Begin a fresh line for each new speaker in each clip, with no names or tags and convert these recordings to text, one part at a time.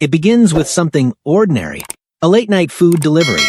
It begins with something ordinary. A late-night food delivery.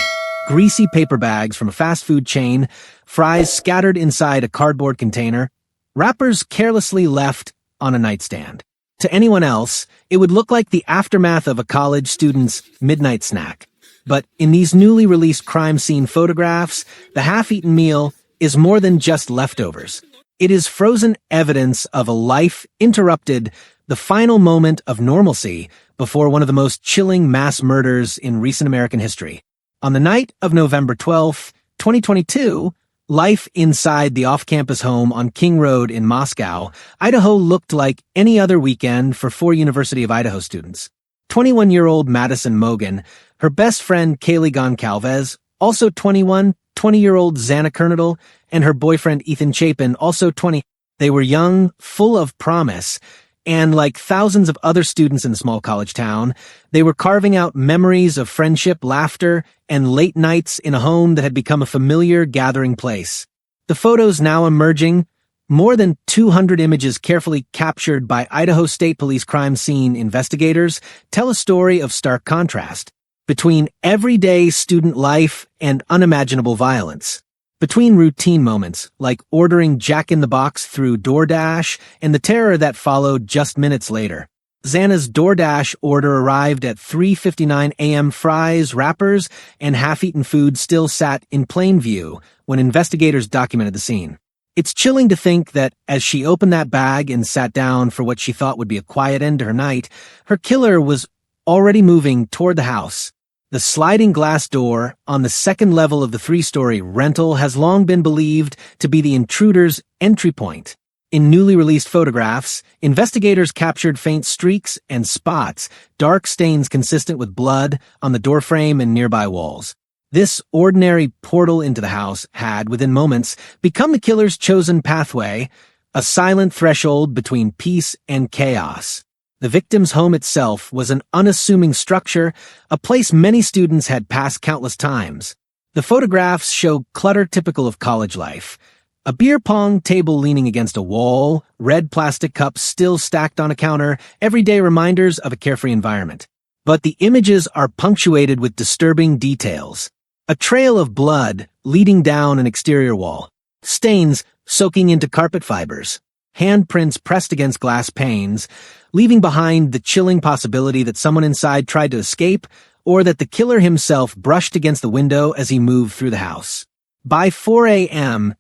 Greasy paper bags from a fast food chain, fries scattered inside a cardboard container, wrappers carelessly left on a nightstand. To anyone else, it would look like the aftermath of a college student's midnight snack. But in these newly released crime scene photographs, the half-eaten meal is more than just leftovers. It is frozen evidence of a life interrupted, the final moment of normalcy before one of the most chilling mass murders in recent American history. On the night of November 12, 2022, life inside the off-campus home on King Road in Moscow, Idaho looked like any other weekend for 4 University of Idaho students. 21-year-old Madison Mogen, her best friend Kaylee Goncalves, also 21, 20-year-old Xana Kernodle, and her boyfriend Ethan Chapin, also 20. They were young, full of promise, and like thousands of other students in the small college town, they were carving out memories of friendship, laughter, and late nights in a home that had become a familiar gathering place. The photos now emerging, more than 200 images carefully captured by Idaho State Police crime scene investigators, tell a story of stark contrast between everyday student life and unimaginable violence. Between routine moments, like ordering Jack in the Box through DoorDash, and the terror that followed just minutes later. Xana's DoorDash order arrived at 3:59 a.m. Fries, wrappers, and half-eaten food still sat in plain view when investigators documented the scene. It's chilling to think that as she opened that bag and sat down for what she thought would be a quiet end to her night, her killer was already moving toward the house. The sliding glass door on the second level of the 3-story rental has long been believed to be the intruder's entry point. In newly released photographs, investigators captured faint streaks and spots, dark stains consistent with blood on the doorframe and nearby walls. This ordinary portal into the house had, within moments, become the killer's chosen pathway, a silent threshold between peace and chaos. The victim's home itself was an unassuming structure, a place many students had passed countless times. The photographs show clutter typical of college life. A beer pong table leaning against a wall, red plastic cups still stacked on a counter, everyday reminders of a carefree environment. But the images are punctuated with disturbing details. A trail of blood leading down an exterior wall. Stains soaking into carpet fibers. Handprints pressed against glass panes, leaving behind the chilling possibility that someone inside tried to escape or that the killer himself brushed against the window as he moved through the house. By 4 a.m.,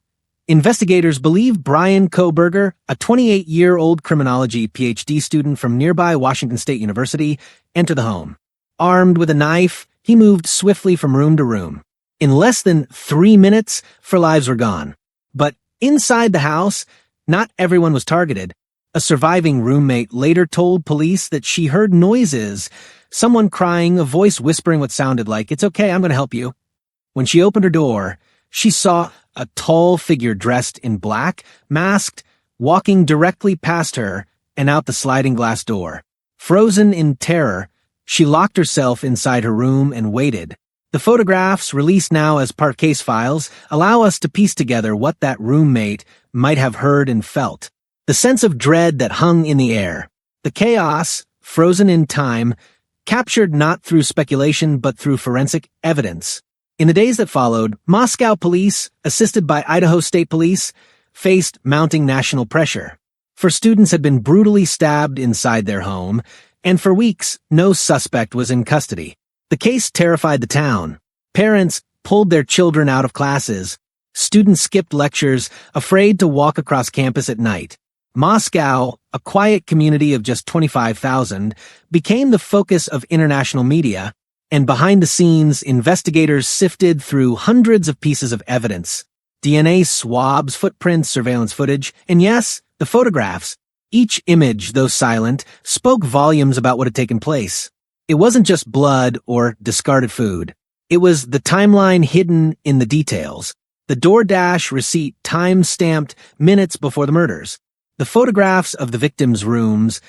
investigators believe Bryan Kohberger, a 28-year-old criminology PhD student from nearby Washington State University, entered the home. Armed with a knife, he moved swiftly from room to room. In less than 3 minutes, 4 lives were gone. But inside the house, not everyone was targeted. A surviving roommate later told police that she heard noises, someone crying, a voice whispering what sounded like, "It's okay, I'm going to help you." When she opened her door, she saw a tall figure dressed in black, masked, walking directly past her and out the sliding glass door. Frozen in terror, she locked herself inside her room and waited. The photographs, released now as part case files, allow us to piece together what that roommate might have heard and felt. The sense of dread that hung in the air. The chaos, frozen in time, captured not through speculation but through forensic evidence. In the days that followed, Moscow police, assisted by Idaho State Police, faced mounting national pressure. For students had been brutally stabbed inside their home, and for weeks, no suspect was in custody. The case terrified the town. Parents pulled their children out of classes. Students skipped lectures, afraid to walk across campus at night. Moscow, a quiet community of just 25,000, became the focus of international media, and behind the scenes, investigators sifted through hundreds of pieces of evidence. DNA swabs, footprints, surveillance footage, and yes, the photographs. Each image, though silent, spoke volumes about what had taken place. It wasn't just blood or discarded food. It was the timeline hidden in the details. The DoorDash receipt time-stamped minutes before the murders. The photographs of the victims' rooms,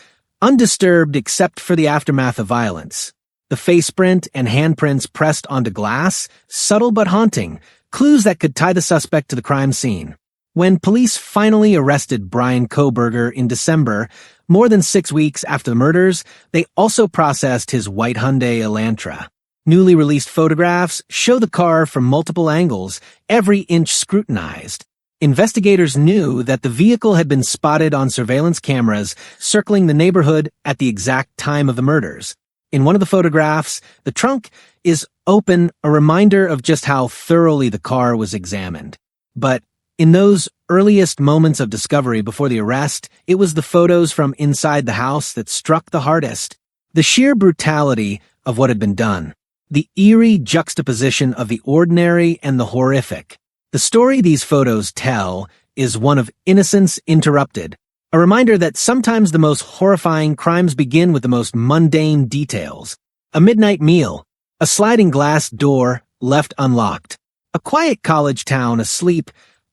undisturbed except for the aftermath of violence. The faceprint and handprints pressed onto glass, subtle but haunting, clues that could tie the suspect to the crime scene. When police finally arrested Bryan Kohberger in December, More than 6 weeks after the murders, they also processed his white Hyundai Elantra. Newly released photographs show the car from multiple angles, every inch scrutinized. Investigators knew that the vehicle had been spotted on surveillance cameras circling the neighborhood at the exact time of the murders. In one of the photographs, the trunk is open, a reminder of just how thoroughly the car was examined. But in those earliest moments of discovery before the arrest, it was the photos from inside the house that struck the hardest. The sheer brutality of what had been done. The eerie juxtaposition of the ordinary and the horrific. The story these photos tell is one of innocence interrupted, a reminder that sometimes the most horrifying crimes begin with the most mundane details. A midnight meal, a sliding glass door left unlocked, a quiet college town asleep,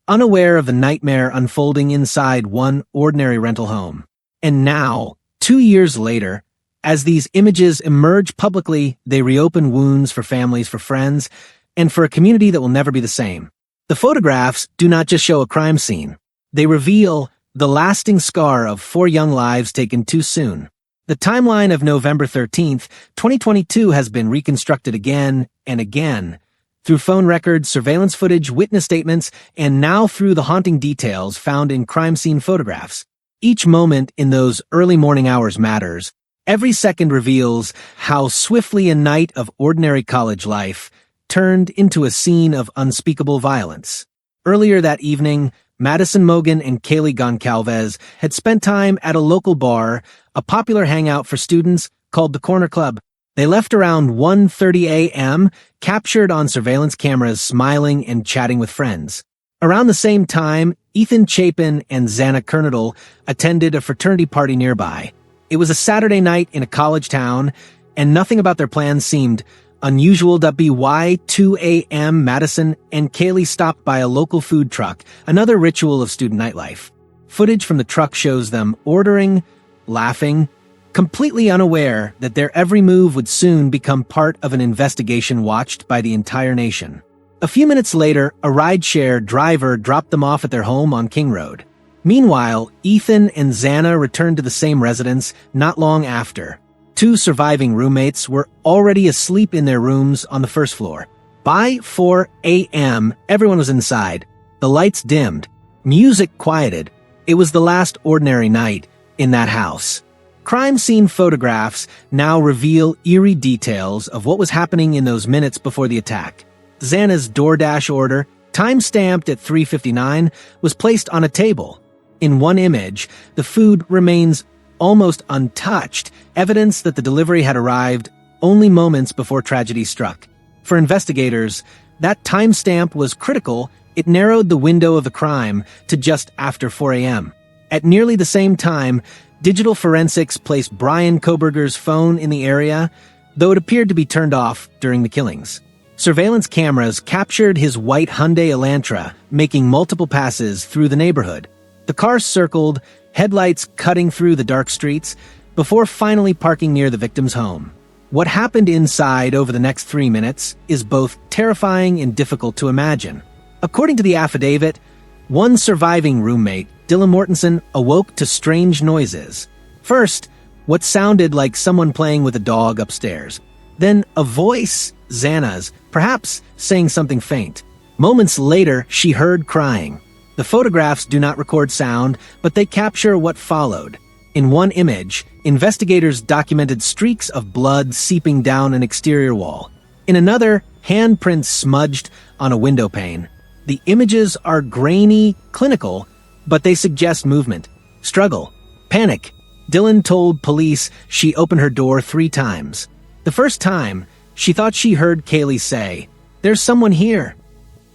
unaware of the nightmare unfolding inside one ordinary rental home. And now, 2 years later, as these images emerge publicly, they reopen wounds for families, for friends, and for a community that will never be the same. The photographs do not just show a crime scene. They reveal the lasting scar of 4 young lives taken too soon. The timeline of November 13th, 2022 has been reconstructed again and again, through phone records, surveillance footage, witness statements, and now through the haunting details found in crime scene photographs. Each moment in those early morning hours matters. Every second reveals how swiftly a night of ordinary college life turned into a scene of unspeakable violence. Earlier that evening, Madison Mogen and Kaylee Goncalves had spent time at a local bar, a popular hangout for students called the Corner Club. They left around 1:30 a.m., captured on surveillance cameras smiling and chatting with friends. Around the same time, Ethan Chapin and Xana Kernodle attended a fraternity party nearby. It was a Saturday night in a college town, and nothing about their plans seemed unusual. 2 a.m. Madison and Kaylee stopped by a local food truck, another ritual of student nightlife. Footage from the truck shows them ordering, laughing, completely unaware that their every move would soon become part of an investigation watched by the entire nation. A few minutes later, a rideshare driver dropped them off at their home on King Road. Meanwhile, Ethan and Xana returned to the same residence not long after. 2 surviving roommates were already asleep in their rooms on the first floor. By 4 a.m., everyone was inside. The lights dimmed. Music quieted. It was the last ordinary night in that house. Crime scene photographs now reveal eerie details of what was happening in those minutes before the attack. Xana's DoorDash order, time-stamped at 3:59, was placed on a table. In one image, the food remains almost untouched, evidence that the delivery had arrived only moments before tragedy struck. For investigators, that timestamp was critical. It narrowed the window of the crime to just after 4 a.m. At nearly the same time, digital forensics placed Bryan Kohberger's phone in the area, though it appeared to be turned off during the killings. Surveillance cameras captured his white Hyundai Elantra, making multiple passes through the neighborhood. The car circled, headlights cutting through the dark streets, before finally parking near the victim's home. What happened inside over the next 3 minutes is both terrifying and difficult to imagine. According to the affidavit, one surviving roommate, Dylan Mortensen, awoke to strange noises. First, what sounded like someone playing with a dog upstairs. Then a voice, Xana's, perhaps saying something faint. Moments later, she heard crying. The photographs do not record sound, but they capture what followed. In one image, investigators documented streaks of blood seeping down an exterior wall. In another, handprints smudged on a window pane. The images are grainy, clinical, but they suggest movement, struggle, panic. Dylan told police she opened her door 3 times. The first time, she thought she heard Kaylee say, "There's someone here."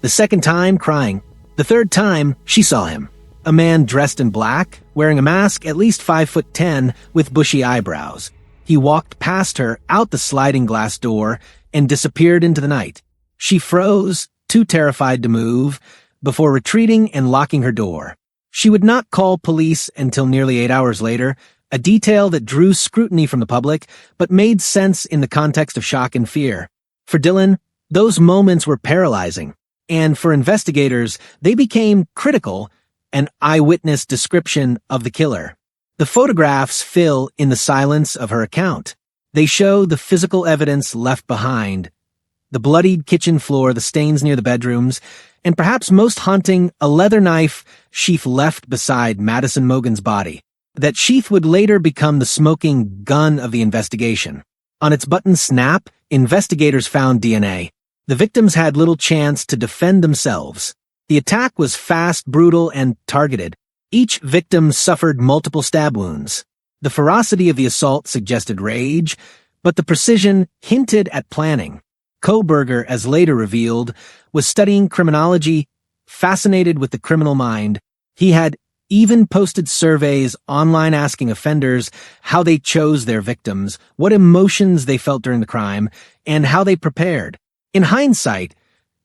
The second time, crying. The third time, she saw him. A man dressed in black, wearing a mask at least 5'10", with bushy eyebrows. He walked past her out the sliding glass door and disappeared into the night. She froze, too terrified to move, before retreating and locking her door. She would not call police until nearly 8 hours later, a detail that drew scrutiny from the public, but made sense in the context of shock and fear. For Dylan, those moments were paralyzing. And for investigators, they became critical, an eyewitness description of the killer. The photographs fill in the silence of her account. They show the physical evidence left behind, the bloodied kitchen floor, the stains near the bedrooms, and perhaps most haunting, a leather knife sheath left beside Madison Mogen's body. That sheath would later become the smoking gun of the investigation. On its button snap, investigators found DNA. The victims had little chance to defend themselves. The attack was fast, brutal, and targeted. Each victim suffered multiple stab wounds. The ferocity of the assault suggested rage, but the precision hinted at planning. Kohberger, as later revealed, was studying criminology, fascinated with the criminal mind. He had even posted surveys online asking offenders how they chose their victims, what emotions they felt during the crime, and how they prepared. In hindsight,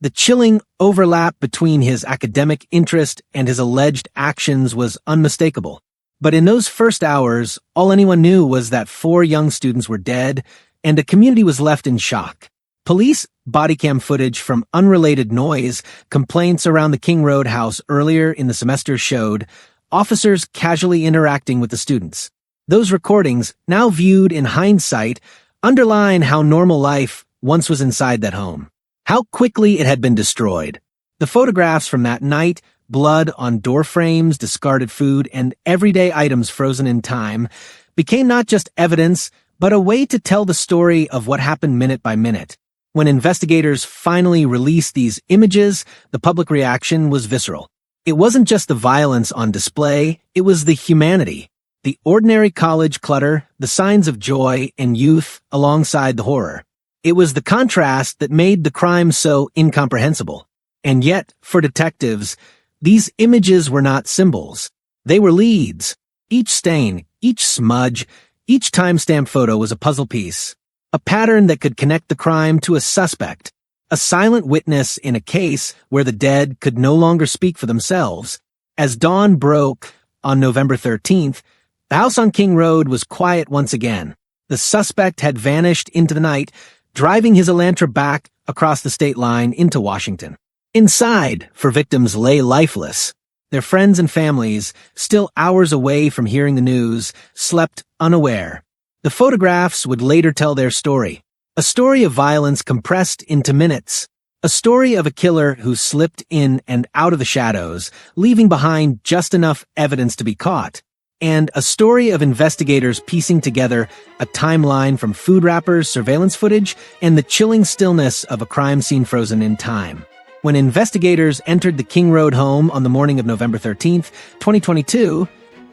the chilling overlap between his academic interest and his alleged actions was unmistakable. But in those first hours, all anyone knew was that 4 young students were dead, and a community was left in shock. Police bodycam footage from unrelated noise complaints around the King Road house earlier in the semester showed officers casually interacting with the students. Those recordings, now viewed in hindsight, underline how normal life once was inside that home. How quickly it had been destroyed. The photographs from that night, blood on door frames, discarded food, and everyday items frozen in time, became not just evidence, but a way to tell the story of what happened minute by minute. When investigators finally released these images, the public reaction was visceral. It wasn't just the violence on display, it was the humanity. The ordinary college clutter, the signs of joy and youth alongside the horror. It was the contrast that made the crime so incomprehensible. And yet, for detectives, these images were not symbols. They were leads. Each stain, each smudge, each timestamp photo was a puzzle piece. A pattern that could connect the crime to a suspect. A silent witness in a case where the dead could no longer speak for themselves. As dawn broke on November 13th, the house on King Road was quiet once again. The suspect had vanished into the night, driving his Elantra back across the state line into Washington. Inside, for victims lay lifeless. Their friends and families, still hours away from hearing the news, slept unaware. The photographs would later tell their story. A story of violence compressed into minutes. A story of a killer who slipped in and out of the shadows, leaving behind just enough evidence to be caught. And a story of investigators piecing together a timeline from food wrappers, surveillance footage, and the chilling stillness of a crime scene frozen in time. When investigators entered the King Road home on the morning of November 13th, 2022,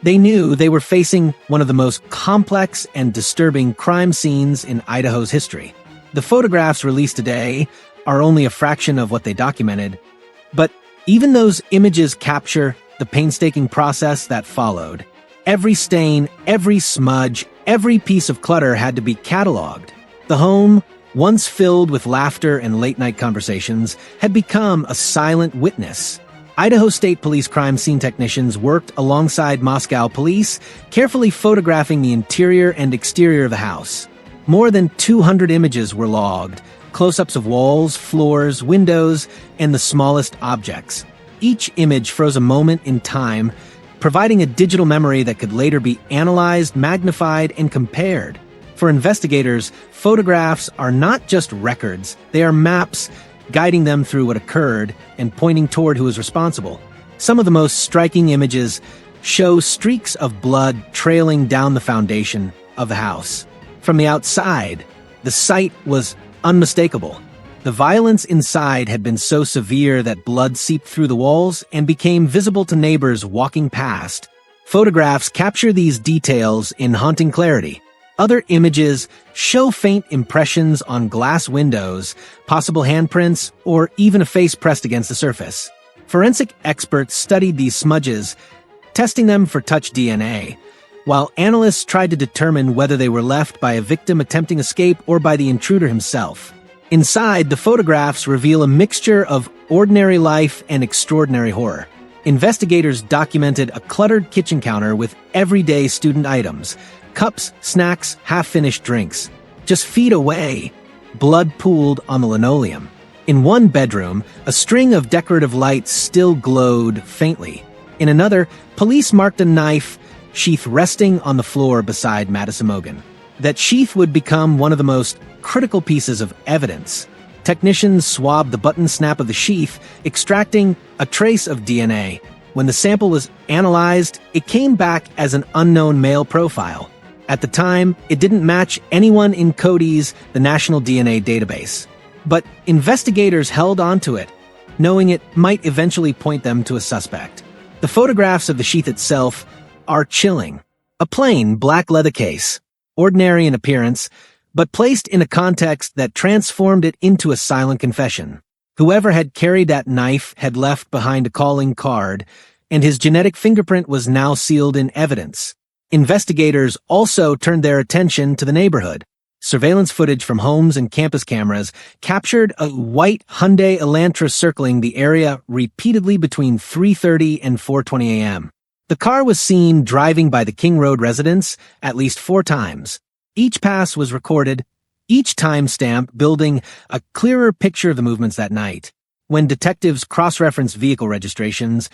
they knew they were facing one of the most complex and disturbing crime scenes in Idaho's history. The photographs released today are only a fraction of what they documented, but even those images capture the painstaking process that followed. Every stain, every smudge, every piece of clutter had to be cataloged. The home, once filled with laughter and late-night conversations, had become a silent witness. Idaho State Police crime scene technicians worked alongside Moscow police, carefully photographing the interior and exterior of the house. More than 200 images were logged, close-ups of walls, floors, windows, and the smallest objects. Each image froze a moment in time, providing a digital memory that could later be analyzed, magnified, and compared. For investigators, photographs are not just records, they are maps guiding them through what occurred and pointing toward who is responsible. Some of the most striking images show streaks of blood trailing down the foundation of the house. From the outside, the sight was unmistakable. The violence inside had been so severe that blood seeped through the walls and became visible to neighbors walking past. Photographs capture these details in haunting clarity. Other images show faint impressions on glass windows, possible handprints, or even a face pressed against the surface. Forensic experts studied these smudges, testing them for touch DNA, while analysts tried to determine whether they were left by a victim attempting escape or by the intruder himself. Inside, the photographs reveal a mixture of ordinary life and extraordinary horror. Investigators documented a cluttered kitchen counter with everyday student items, cups, snacks, half-finished drinks. Just feet away, blood pooled on the linoleum. In one bedroom, a string of decorative lights still glowed faintly. In another, police marked a knife sheath resting on the floor beside Madison Mogen. That sheath would become one of the most critical pieces of evidence. Technicians swabbed the button snap of the sheath, extracting a trace of DNA. When the sample was analyzed, it came back as an unknown male profile. At the time, it didn't match anyone in CODI's, the National DNA Database. But investigators held onto it, knowing it might eventually point them to a suspect. The photographs of the sheath itself are chilling. A plain black leather case, ordinary in appearance, but placed in a context that transformed it into a silent confession. Whoever had carried that knife had left behind a calling card, and his genetic fingerprint was now sealed in evidence. Investigators also turned their attention to the neighborhood. Surveillance footage from homes and campus cameras captured a white Hyundai Elantra circling the area repeatedly between 3:30 and 4:20 a.m. The car was seen driving by the King Road residence at least 4 times. Each pass was recorded, each timestamp building a clearer picture of the movements that night. When detectives cross-referenced vehicle registrations,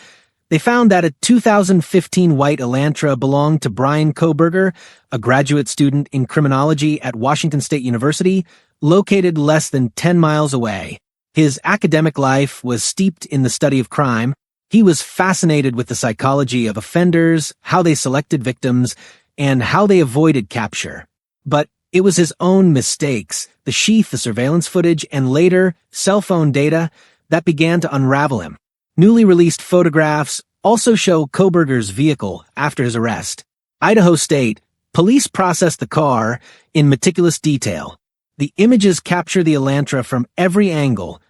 they found that a 2015 white Elantra belonged to Bryan Kohberger, a graduate student in criminology at Washington State University, located less than 10 miles away. His academic life was steeped in the study of crime. He was fascinated with the psychology of offenders, how they selected victims, and how they avoided capture. But it was his own mistakes, the sheath, the surveillance footage, and later, cell phone data, that began to unravel him. Newly released photographs also show Kohberger's vehicle after his arrest. Idaho State police processed the car in meticulous detail. The images capture the Elantra from every angle.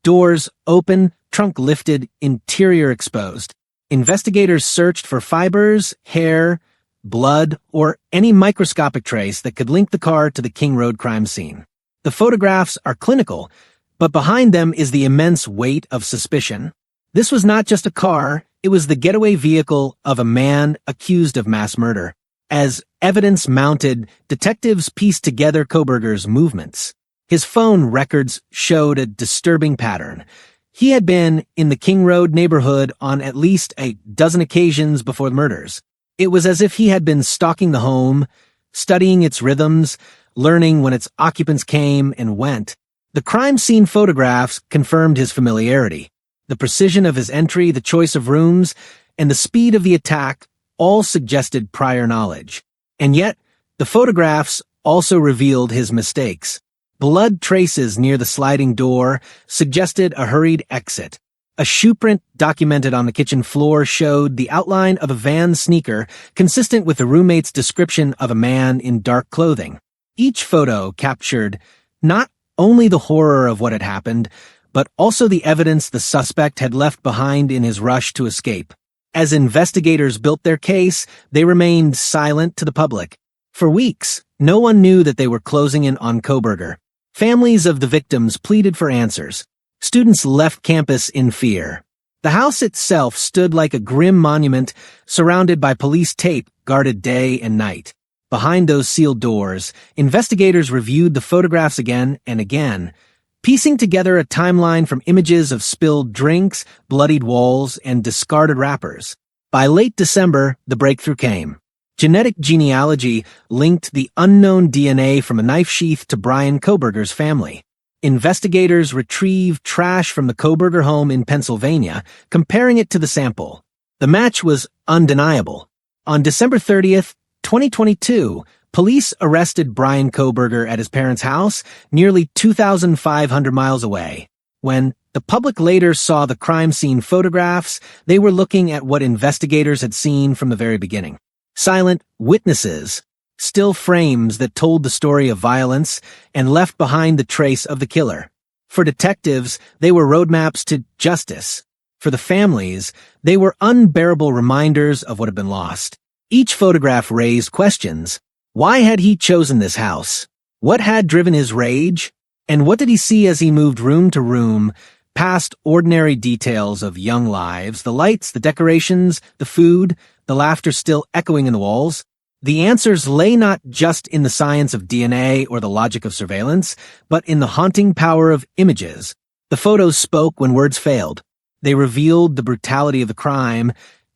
Doors open, trunk lifted, interior exposed. Investigators searched for fibers, hair, blood, or any microscopic trace that could link the car to the King Road crime scene. The photographs are clinical, but behind them is the immense weight of suspicion. This was not just a car, it was the getaway vehicle of a man accused of mass murder. As evidence mounted, detectives pieced together Kohberger's movements. His phone records showed a disturbing pattern. He had been in the King Road neighborhood on at least a dozen occasions before the murders. It was as if he had been stalking the home, studying its rhythms, learning when its occupants came and went. The crime scene photographs confirmed his familiarity. The precision of his entry, the choice of rooms, and the speed of the attack all suggested prior knowledge. And yet, the photographs also revealed his mistakes. Blood traces near the sliding door suggested a hurried exit. A shoe print documented on the kitchen floor showed the outline of a Vans sneaker consistent with the roommate's description of a man in dark clothing. Each photo captured not only the horror of what had happened, but also the evidence the suspect had left behind in his rush to escape. As investigators built their case, they remained silent to the public. For weeks, no one knew that they were closing in on Kohberger. Families of the victims pleaded for answers. Students left campus in fear. The house itself stood like a grim monument surrounded by police tape guarded day and night. Behind those sealed doors, investigators reviewed the photographs again and again, piecing together a timeline from images of spilled drinks, bloodied walls, and discarded wrappers. By late December, the breakthrough came. Genetic genealogy linked the unknown DNA from a knife sheath to Bryan Kohberger's family. Investigators retrieved trash from the Kohberger home in Pennsylvania, comparing it to the sample. The match was undeniable. On December 30th, 2022, police arrested Bryan Kohberger at his parents' house, nearly 2,500 miles away. When the public later saw the crime scene photographs, they were looking at what investigators had seen from the very beginning. Silent witnesses, still frames that told the story of violence and left behind the trace of the killer. For detectives, they were roadmaps to justice. For the families, they were unbearable reminders of what had been lost. Each photograph raised questions. Why had he chosen this house? What had driven his rage? And what did he see as he moved room to room, past ordinary details of young lives, the lights, the decorations, the food, the laughter still echoing in the walls? The answers lay not just in the science of DNA or the logic of surveillance, but in the haunting power of images. The photos spoke when words failed. They revealed the brutality of the crime,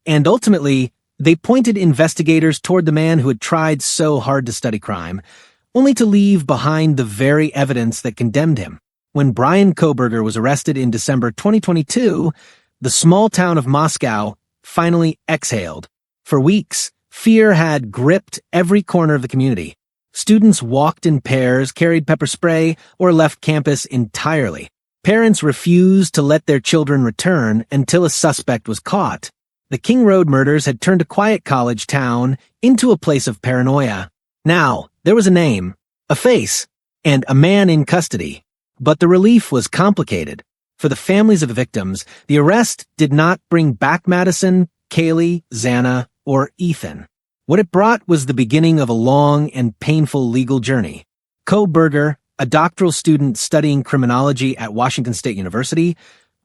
and ultimately, They pointed investigators toward the man who had tried so hard to study crime, only to leave behind the very evidence that condemned him. When Bryan Kohberger was arrested in December 2022, the small town of Moscow finally exhaled. For weeks, fear had gripped every corner of the community. Students walked in pairs, carried pepper spray, or left campus entirely. Parents refused to let their children return until a suspect was caught. The King Road murders had turned a quiet college town into a place of paranoia. Now, there was a name, a face, and a man in custody. But the relief was complicated. For the families of the victims, the arrest did not bring back Madison, Kaylee, Xana, or Ethan. What it brought was the beginning of a long and painful legal journey. Kohberger, a doctoral student studying criminology at Washington State University,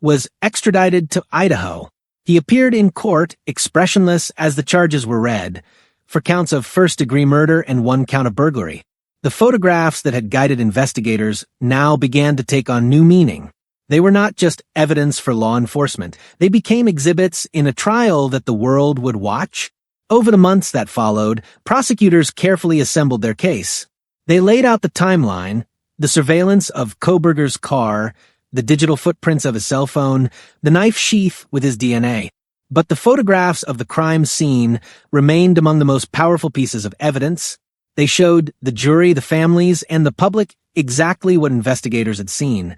was extradited to Idaho. He appeared in court, expressionless as the charges were read, for counts of first-degree murder and 1 count of burglary. The photographs that had guided investigators now began to take on new meaning. They were not just evidence for law enforcement. They became exhibits in a trial that the world would watch. Over the months that followed, prosecutors carefully assembled their case. They laid out the timeline, the surveillance of Kohberger's car, the digital footprints of his cell phone, the knife sheath with his DNA. But the photographs of the crime scene remained among the most powerful pieces of evidence. They showed the jury, the families, and the public exactly what investigators had seen.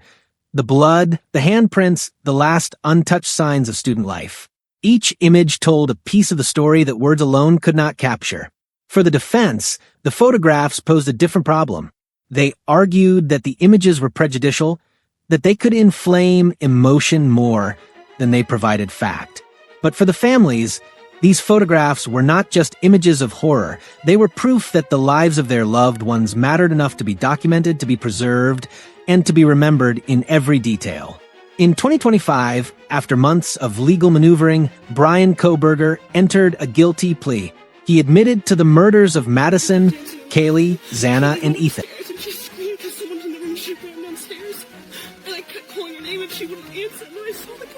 The blood, the handprints, the last untouched signs of student life. Each image told a piece of the story that words alone could not capture. For the defense, the photographs posed a different problem. They argued that the images were prejudicial, that they could inflame emotion more than they provided fact. But for the families, these photographs were not just images of horror. They were proof that the lives of their loved ones mattered enough to be documented, to be preserved, and to be remembered in every detail. In 2025, after months of legal maneuvering, Bryan Kohberger entered a guilty plea. He admitted to the murders of Madison, Kaylee, Xana, and Ethan.
She screamed because someone in the room. She ran downstairs, and I kept calling her name and she wouldn't answer, and then I saw the guy.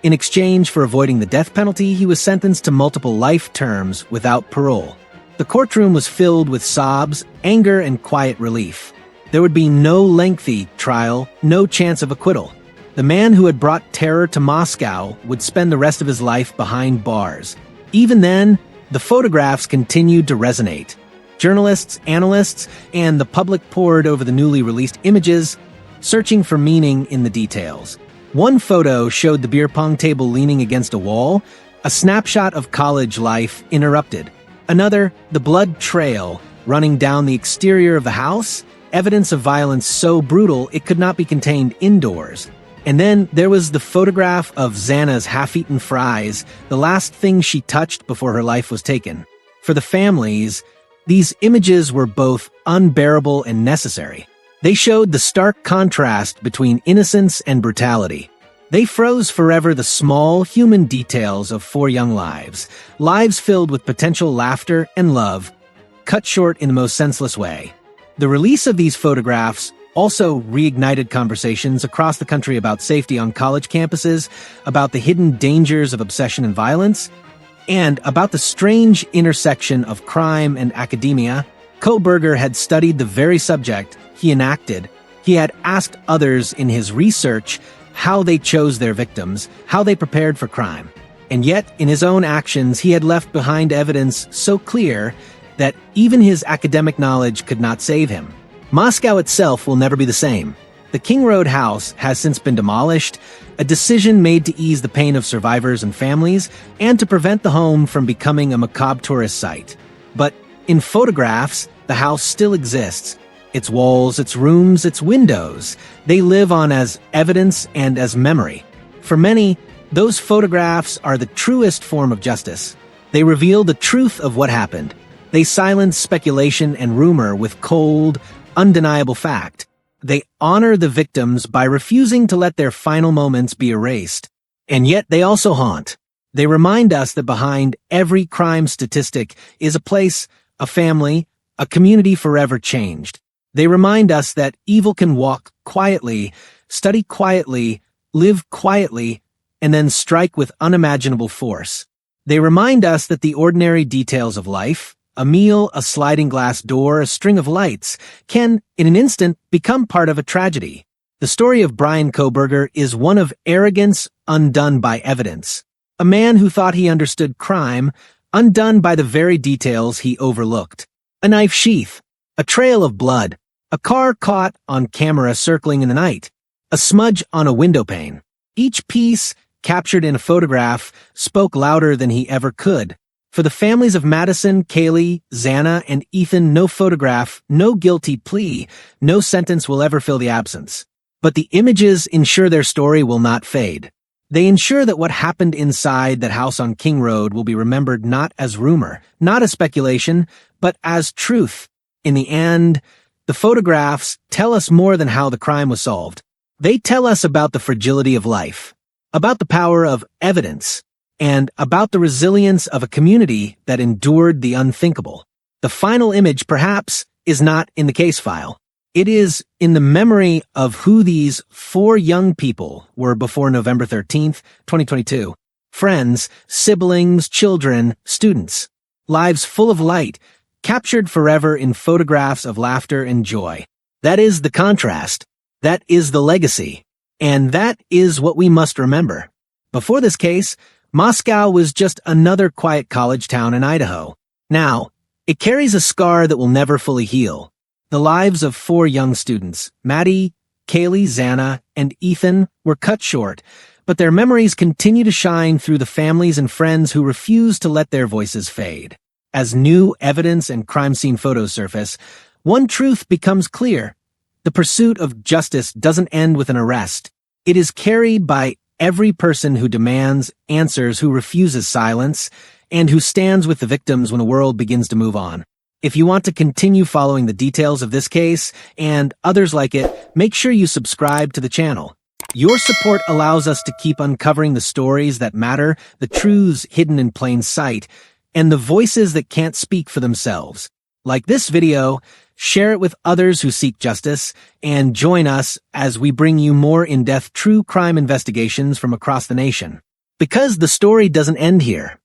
In exchange for avoiding the death penalty, he was sentenced to multiple life terms without parole. The courtroom was filled with sobs, anger, and quiet relief. There would be no lengthy trial, no chance of acquittal. The man who had brought terror to Moscow would spend the rest of his life behind bars. Even then, the photographs continued to resonate. Journalists, analysts, and the public pored over the newly released images, searching for meaning in the details. One photo showed the beer pong table leaning against a wall, a snapshot of college life interrupted. Another, the blood trail running down the exterior of the house, evidence of violence so brutal it could not be contained indoors. And then there was the photograph of Xana's half-eaten fries, the last thing she touched before her life was taken. For the families, these images were both unbearable and necessary. They showed the stark contrast between innocence and brutality. They froze forever the small human details of 4 young lives, lives filled with potential laughter and love, cut short in the most senseless way. The release of these photographs also reignited conversations across the country about safety on college campuses, about the hidden dangers of obsession and violence, and about the strange intersection of crime and academia. Kohberger had studied the very subject he enacted. He had asked others in his research how they chose their victims, how they prepared for crime. And yet, in his own actions, he had left behind evidence so clear that even his academic knowledge could not save him. Moscow itself will never be the same. The King Road house has since been demolished, a decision made to ease the pain of survivors and families, and to prevent the home from becoming a macabre tourist site. But in photographs, the house still exists. Its walls, its rooms, its windows, they live on as evidence and as memory. For many, those photographs are the truest form of justice. They reveal the truth of what happened. They silence speculation and rumor with cold, undeniable fact. They honor the victims by refusing to let their final moments be erased. And yet they also haunt. They remind us that behind every crime statistic is a place, a family, a community forever changed. They remind us that evil can walk quietly, study quietly, live quietly, and then strike with unimaginable force. They remind us that the ordinary details of life, a meal, a sliding glass door, a string of lights, can, in an instant, become part of a tragedy. The story of Bryan Kohberger is one of arrogance undone by evidence. A man who thought he understood crime, undone by the very details he overlooked. A knife sheath, a trail of blood, a car caught on camera circling in the night, a smudge on a window pane. Each piece, captured in a photograph, spoke louder than he ever could. For the families of Madison, Kaylee, Xana, and Ethan, no photograph, no guilty plea, no sentence will ever fill the absence. But the images ensure their story will not fade. They ensure that what happened inside that house on King Road will be remembered not as rumor, not as speculation, but as truth. In the end, the photographs tell us more than how the crime was solved. They tell us about the fragility of life, about the power of evidence, and about the resilience of a community that endured the unthinkable. The final image, perhaps, is not in the case file. It is in the memory of who these 4 young people were before November 13th, 2022. Friends, siblings, children, students. Lives full of light, captured forever in photographs of laughter and joy. That is the contrast. That is the legacy. And that is what we must remember. Before this case, Moscow was just another quiet college town in Idaho. Now, it carries a scar that will never fully heal. The lives of 4 young students, Maddie, Kaylee, Xana, and Ethan, were cut short, but their memories continue to shine through the families and friends who refuse to let their voices fade. As new evidence and crime scene photos surface, one truth becomes clear. The pursuit of justice doesn't end with an arrest. It is carried by every person who demands answers, who refuses silence, and who stands with the victims when the world begins to move on. If you want to continue following the details of this case and others like it, make sure you subscribe to the channel. Your support allows us to keep uncovering the stories that matter, the truths hidden in plain sight, and the voices that can't speak for themselves. Like this video, share it with others who seek justice, and join us as we bring you more in-depth true crime investigations from across the nation. Because the story doesn't end here.